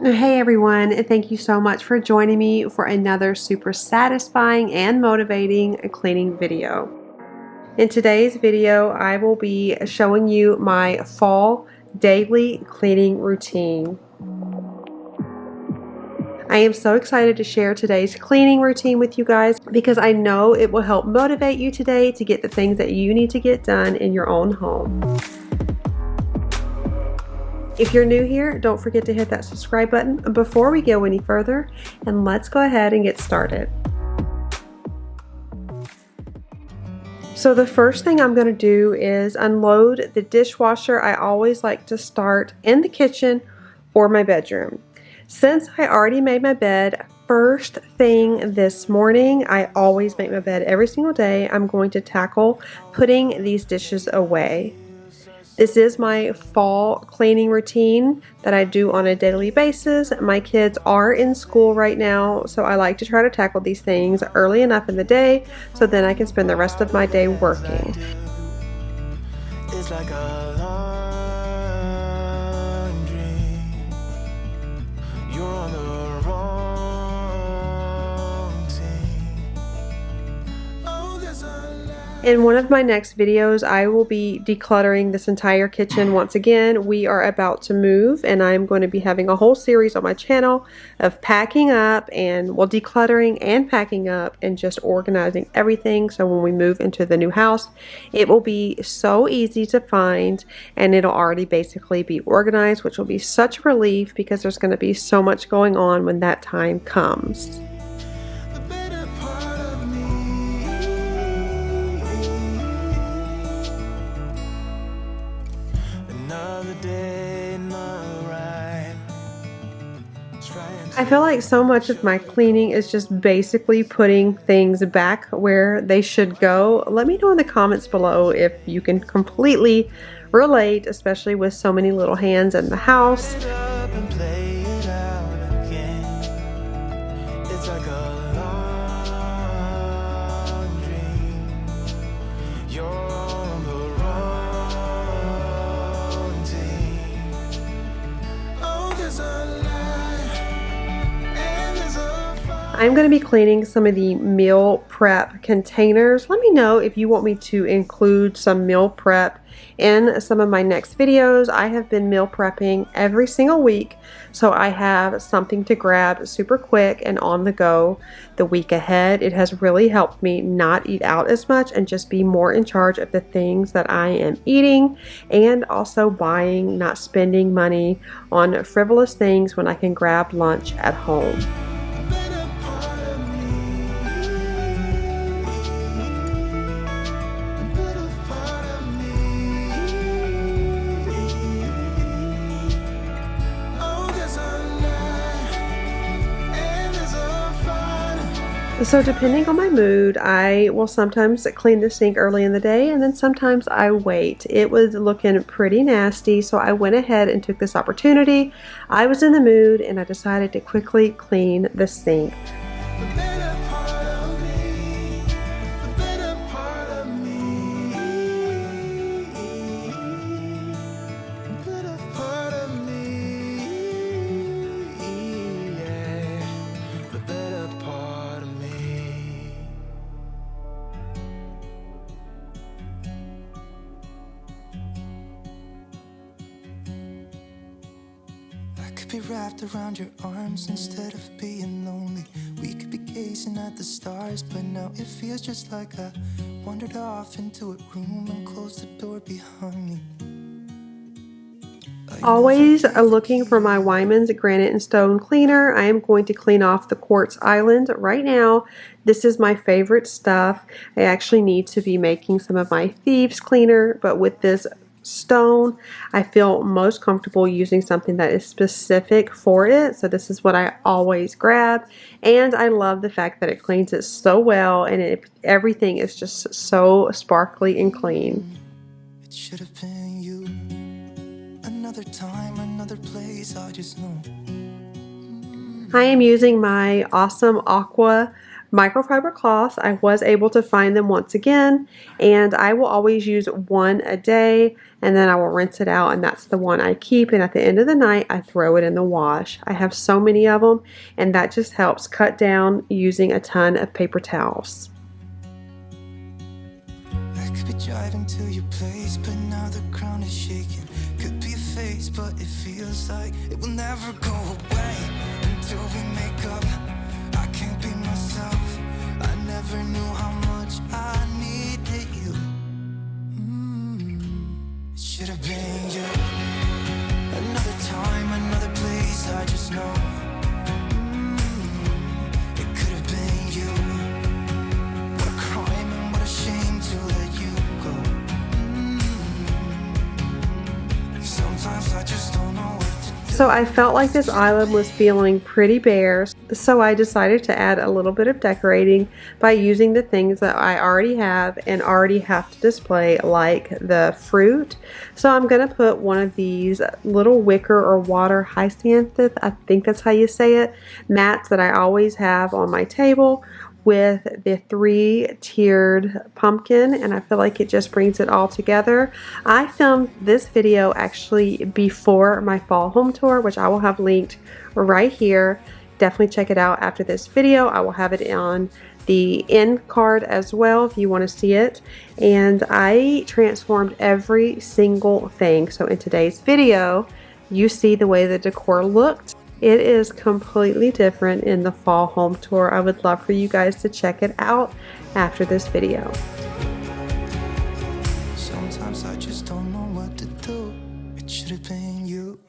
Hey everyone, and thank you so much for joining me for another super satisfying and motivating cleaning video. In today's video, I will be showing you my fall daily cleaning routine. I am so excited to share today's cleaning routine with you guys because I know it will help motivate you today to get the things that you need to get done in your own home. If you're new here, don't forget to hit that subscribe button before we go any further, and let's go ahead and get started. So the first thing I'm going to do is unload the dishwasher. I always like to start in the kitchen or my bedroom. Since I already made my bed first thing this morning, I always make my bed every single day, I'm going to tackle putting these dishes away. This is my fall cleaning routine that I do on a daily basis. My kids are in school right now, so I like to try to tackle these things early enough in the day so then I can spend the rest of my day working. It's like a long dream. You're on the wrong team. Oh, there's a In one of my next videos, I will be decluttering this entire kitchen once again. We are about to move, and I'm going to be having a whole series on my channel of packing up and, well, decluttering and packing up and just organizing everything. So when we move into the new house, it will be so easy to find, and it'll already basically be organized, which will be such a relief because there's going to be so much going on when that time comes. I feel like so much of my cleaning is just basically putting things back where they should go. Let me know in the comments below if you can completely relate, especially with so many little hands in the house. I'm going to be cleaning some of the meal prep containers. Let me know if you want me to include some meal prep in some of my next videos. I have been meal prepping every single week, so I have something to grab super quick and on the go the week ahead. It has really helped me not eat out as much and just be more in charge of the things that I am eating, and also buying, not spending money on frivolous things when I can grab lunch at home. So depending on my mood, I will sometimes clean the sink early in the day, and then sometimes I wait. It was looking pretty nasty, so I went ahead and took this opportunity. I was in the mood and I decided to quickly clean the sink. Be wrapped around your arms instead of being lonely. We could be gazing at the stars, but now it feels just like I wandered off into a room and closed the door behind me. Always looking for my Wyman's Granite and Stone Cleaner. I am going to clean off the quartz island right now. This is my favorite stuff. I actually need to be making some of my thieves cleaner, but with this stone, I feel most comfortable using something that is specific for it. So this is what I always grab, and I love the fact that it cleans it so well, and everything is just so sparkly and clean. It should have been you. Another time, another place, I just know. I am using my awesome aqua Microfiber cloths, I was able to find them once again, and I will always use one a day, and then I will rinse it out, and that's the one I keep, and at the end of the night I throw it in the wash. I have so many of them, and that just helps cut down using a ton of paper towels. I could be driving to your place, but now the ground is shaking. Could be a phase, but it feels like it will never go away until we make up. I can't be myself. I never knew how much I needed you. It should have been you. Another time, another place, I just know. It could have been you. What a crime and what a shame to let you go. Sometimes I just don't know what to do. So I felt like this island was feeling pretty bare, so I decided to add a little bit of decorating by using the things that I already have and already have to display, like the fruit. So I'm going to put one of these little wicker or water hyacinth, I think that's how you say it, mats that I always have on my table, with the 3-tiered pumpkin, and I feel like it just brings it all together. I filmed this video actually before my fall home tour, which I will have linked right here. Definitely check it out after this video. I will have it on the end card as well if you want to see it. And I transformed every single thing. So in today's video, you see the way the decor looked. It is completely different in the fall home tour. I would love for you guys to check it out after this video. Sometimes I just don't know what to do. It should have been you.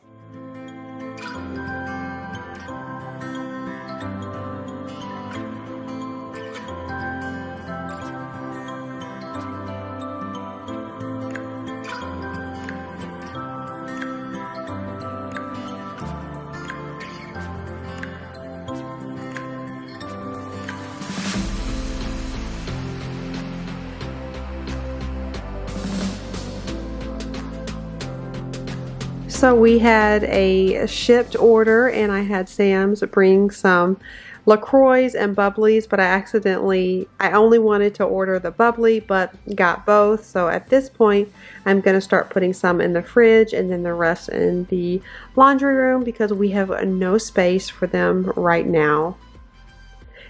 So we had a shipped order, and I had Sam's bring some LaCroix and bubblies, but I only wanted to order the bubbly, but got both. So at this point, I'm going to start putting some in the fridge and then the rest in the laundry room because we have no space for them right now.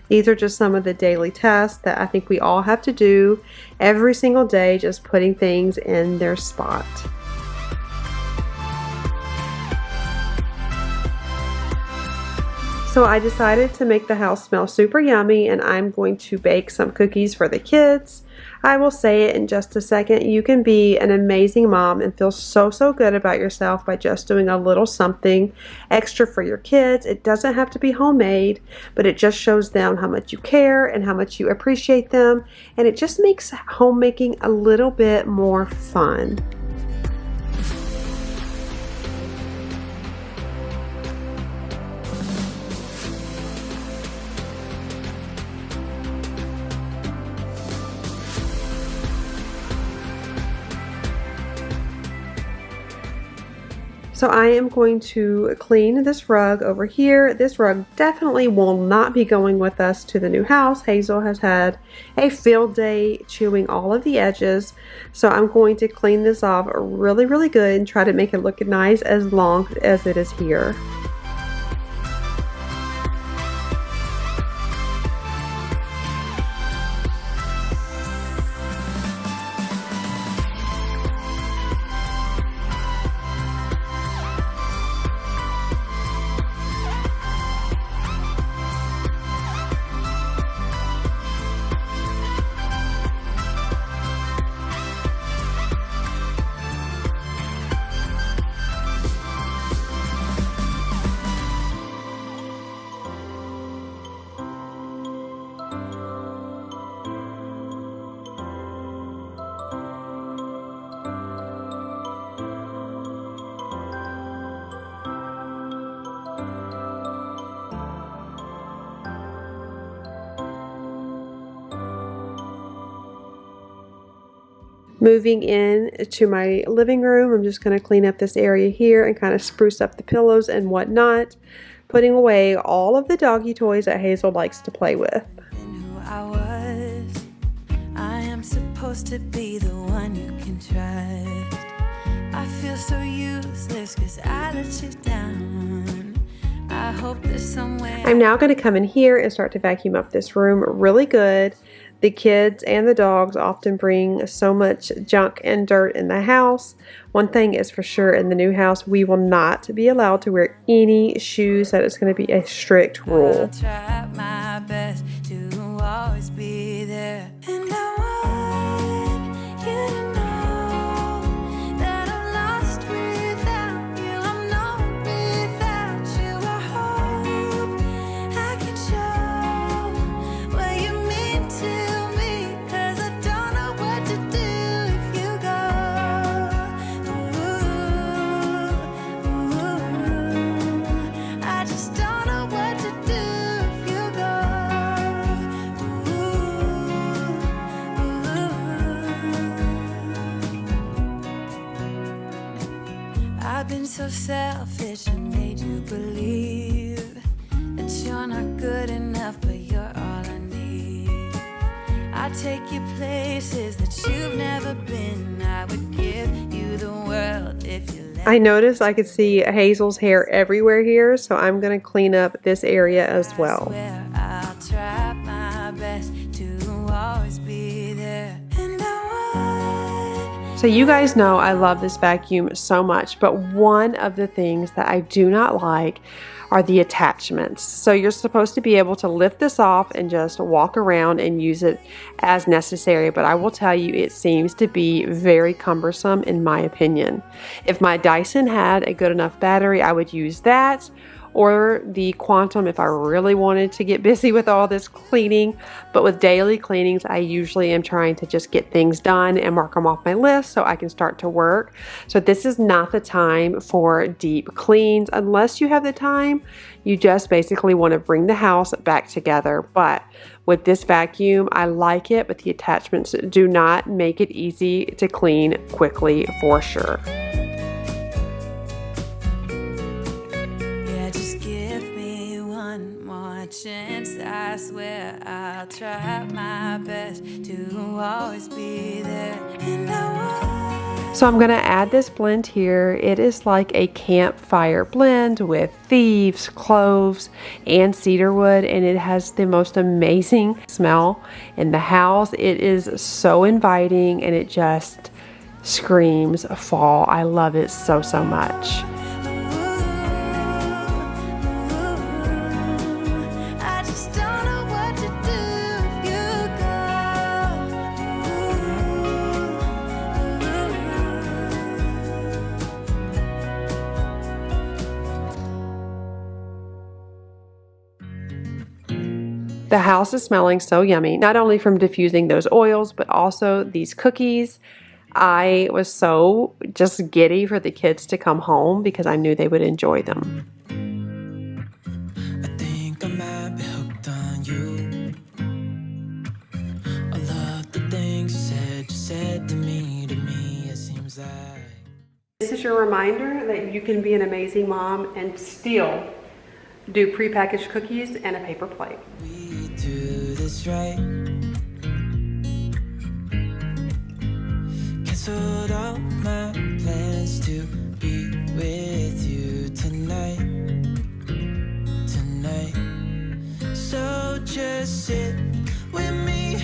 These are just some of the daily tasks that I think we all have to do every single day, just putting things in their spot. So I decided to make the house smell super yummy, and I'm going to bake some cookies for the kids. I will say it in just a second. You can be an amazing mom and feel so good about yourself by just doing a little something extra for your kids. It doesn't have to be homemade, but it just shows them how much you care and how much you appreciate them, and it just makes homemaking a little bit more fun. So I am going to clean this rug over here. This rug definitely will not be going with us to the new house. Hazel has had a field day chewing all of the edges. So I'm going to clean this off really good and try to make it look nice as long as it is here. Moving in to my living room, I'm just going to clean up this area here and kind of spruce up the pillows and whatnot, putting away all of the doggy toys that Hazel likes to play with. And who I am supposed to be the one you can trust. I feel so useless cause I let you down. I hope there's some way. I'm now going to come in here and start to vacuum up this room really good. The kids and the dogs often bring so much junk and dirt in the house. One thing is for sure, in the new house, we will not be allowed to wear any shoes. That is going to be a strict rule. I'll try my best to always be there. And I want you to know that I'm lost without you. I'm not without you. I hope I can show what you mean to me, cause I don't know what to do if you go. I just don't know what to do if you go. I've been so selfish and made you believe that you're not good enough, but you're all I need. I take you places that you've never been. I would give you the world if you let I noticed I could see Hazel's hair everywhere here, so I'm going to clean up this area as well. swear I'll try my best to always be there. And I want So you guys know I love this vacuum so much, but one of the things that I do not like are the attachments. So you're supposed to be able to lift this off and just walk around and use it as necessary, but I will tell you it seems to be very cumbersome in my opinion. If my Dyson had a good enough battery, I would use that, or the Quantum if I really wanted to get busy with all this cleaning. But with daily cleanings, I usually am trying to just get things done and mark them off my list so I can start to work. So this is not the time for deep cleans. Unless you have the time, you just basically want to bring the house back together. But with this vacuum, I like it, but the attachments do not make it easy to clean quickly for sure. chance, I swear I'll try my best to always be there. And so I'm going to add this blend here. It is like a campfire blend with thieves, cloves, and cedarwood, and it has the most amazing smell in the house. It is so inviting, and it just screams fall. I love it so, so much. The house is smelling so yummy, not only from diffusing those oils, but also these cookies. I was so just giddy for the kids to come home because I knew they would enjoy them. I think I might be hooked on you. All of the things you said to me, it seems like. This is your reminder that you can be an amazing mom and still do prepackaged cookies and a paper plate. We do this right. Canceled all my plans to be with you tonight. So just sit with me,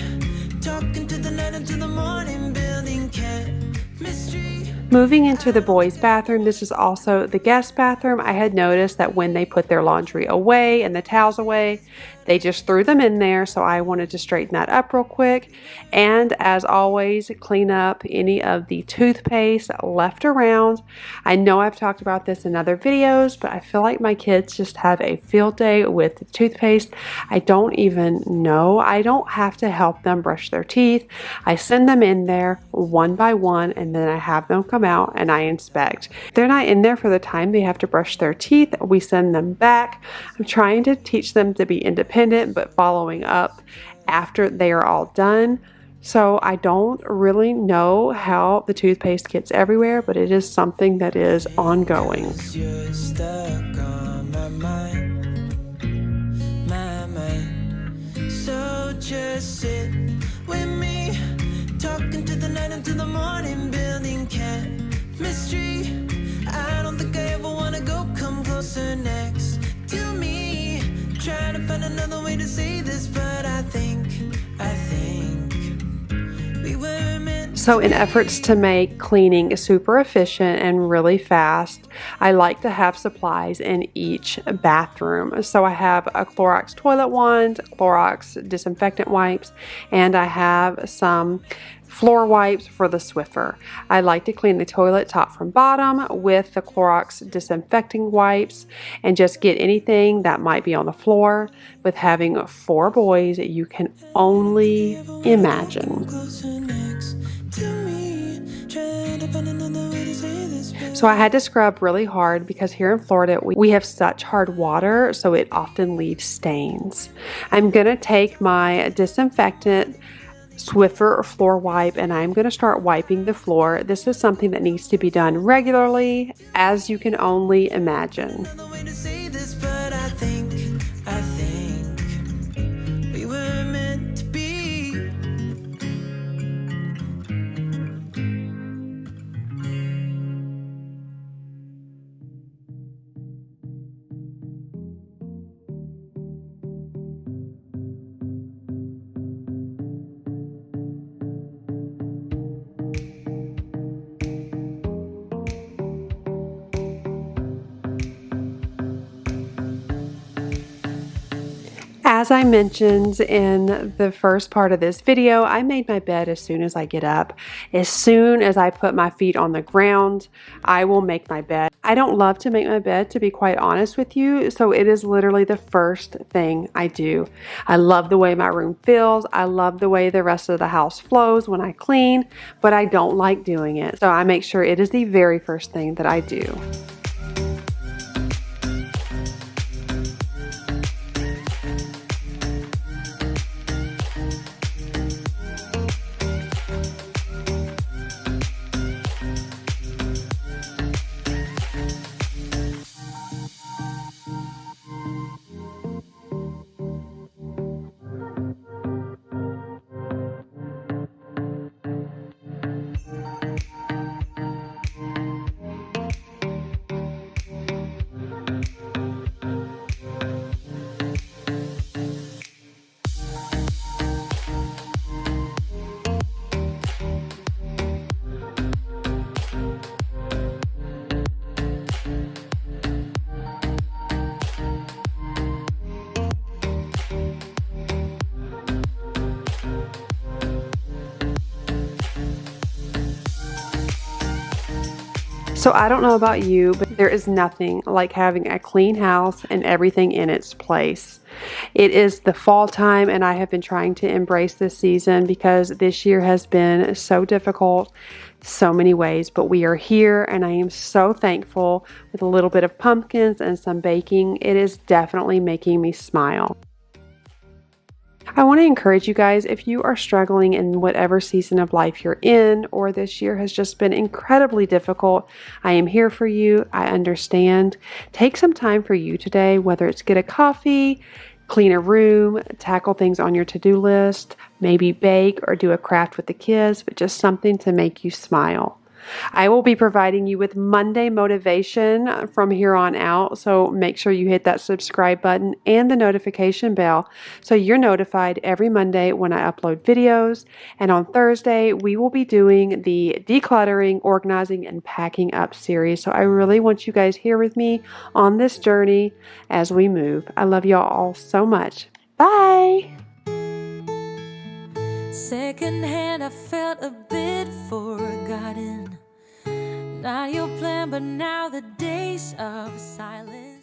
talking to the night until the morning, building chemistry. Moving into the boys' bathroom, this is also the guest bathroom. I had noticed that when they put their laundry away and the towels away, they just threw them in there, so I wanted to straighten that up real quick. And as always, clean up any of the toothpaste left around. I know I've talked about this in other videos, but I feel like my kids just have a field day with the toothpaste. I don't even know. I don't have to help them brush their teeth. I send them in there one by one, and then I have them come out and I inspect. If they're not in there for the time they have to brush their teeth, we send them back. I'm trying to teach them to be independent, but following up after they are all done. So I don't really know how the toothpaste gets everywhere, but it is something that is ongoing. You're stuck on my mind. So just just sit with me, talking to the night until the morning, building chemistry. I don't think I ever wanna go, come closer next to me. Trying to find another way to say this, but I think we were meant. So in efforts to make cleaning super efficient and really fast, I like to have supplies in each bathroom. So I have a Clorox toilet wand, Clorox disinfectant wipes, and I have some floor wipes for the Swiffer. I like to clean the toilet top from bottom with the Clorox disinfecting wipes and just get anything that might be on the floor. With having 4 boys, you can only imagine. So I had to scrub really hard because here in Florida we have such hard water, so it often leaves stains. I'm gonna take my disinfectant Swiffer floor wipe and I'm going to start wiping the floor. This is something that needs to be done regularly, as you can only imagine. We were meant to be. As I mentioned in the first part of this video, I made my bed as soon as I get up. As soon as I put my feet on the ground, I will make my bed. I don't love to make my bed, to be quite honest with you, so it is literally the first thing I do. I love the way my room feels. I love the way the rest of the house flows when I clean, but I don't like doing it. So I make sure it is the very first thing that I do. So I don't know about you, but there is nothing like having a clean house and everything in its place. It is the fall time and I have been trying to embrace this season because this year has been so difficult so many ways, but we are here and I am so thankful. With a little bit of pumpkins and some baking, it is definitely making me smile. I want to encourage you guys, if you are struggling in whatever season of life you're in, or this year has just been incredibly difficult, I am here for you. I understand. Take some time for you today, whether it's get a coffee, clean a room, tackle things on your to-do list, maybe bake or do a craft with the kids, but just something to make you smile. I will be providing you with Monday motivation from here on out, so make sure you hit that subscribe button and the notification bell so you're notified every Monday when I upload videos. And on Thursday, we will be doing the decluttering, organizing, and packing up series. So I really want you guys here with me on this journey as we move. I love y'all all so much. Bye! Secondhand, I felt a bit forgotten. Not your plan, but now the days of silence.